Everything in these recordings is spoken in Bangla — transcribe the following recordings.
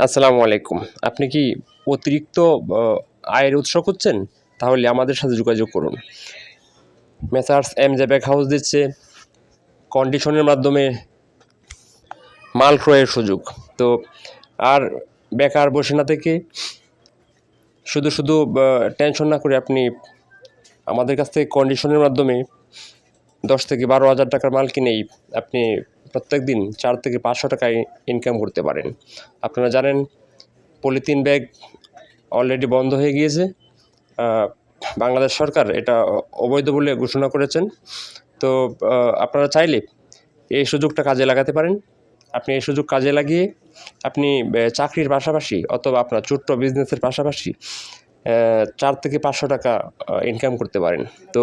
আসসালামু আলাইকুম। আপনি কি অতিরিক্ত আ আয়ের উৎস খুঁজছেন? তাহলে আমাদের সাথে যোগাযোগ করুন। মেসার্স এমজে ব্যাগ হাউস দিচ্ছে কন্ডিশনের মাধ্যমে মাল ক্রয়ের সুযোগ। তো আর বেকার বসে না থেকে শুধু টেনশন না করে আপনি আমাদের কাছ থেকে কন্ডিশনের মাধ্যমে ১০ থেকে ১২,০০০ টাকার মাল কিনেই আপনি প্রত্যেকদিন ৪ থেকে ৫০০ টাকা ইনকাম করতে পারেন। আপনারা জানেন পলিথিন ব্যাগ অলরেডি বন্ধ হয়ে গিয়েছে। বাংলাদেশ সরকার এটা অবৈধ বলে ঘোষণা করেছেন। তো আপনারা চাইলে এই সুযোগটা কাজে লাগাতে পারেন। আপনি এই সুযোগ কাজে লাগিয়ে আপনি চাকরির পাশাপাশি অথবা আপনার ছোট্ট বিজনেসের পাশাপাশি ৪ থেকে ৫০০ টাকা ইনকাম করতে পারেন। তো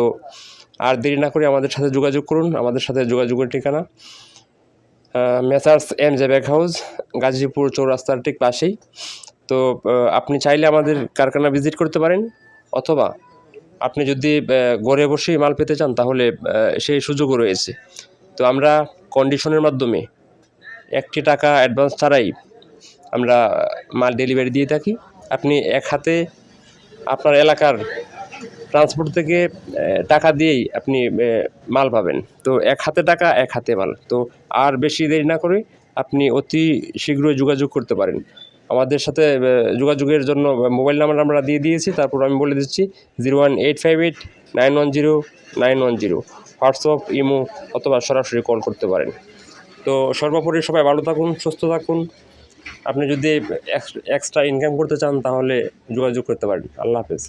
আর দেরি না করে আমাদের সাথে যোগাযোগ করুন। আমাদের সাথে যোগাযোগের ঠিকানা messrs MJ bag house, Gazipur চৌরাস্তার ঠিক পাশেই। তো আপনি চাইলে আমাদের কারখানা ভিজিট করতে পারেন, অথবা আপনি যদি ঘরে বসেই মাল পেতে চান তাহলে সেই সুযোগও রয়েছে। তো আমরা কন্ডিশনের মাধ্যমে ১টি টাকা অ্যাডভান্স ছাড়াই আমরা মাল ডেলিভারি দিয়ে থাকি। আপনি এক হাতে আপনার এলাকার ট্রান্সপোর্ট থেকে টাকা দিয়েই আপনি মাল পাবেন। তো এক হাতে টাকা, এক হাতে মাল। তো আর বেশি দেরি না করে আপনি অতি শীঘ্রই যোগাযোগ করতে পারেন। আমাদের সাথে যোগাযোগের জন্য মোবাইল নাম্বার আমরা দিয়ে দিয়েছি। তারপর আমি বলে দিচ্ছি 01858910910। হোয়াটসঅ্যাপ, ইমো অথবা সরাসরি কল করতে পারেন। তো সর্বোপরি সবাই ভালো থাকুন, সুস্থ থাকুন। আপনি যদি এক্সট্রা ইনকাম করতে চান তাহলে যোগাযোগ করতে পারেন। আল্লাহ হাফেজ।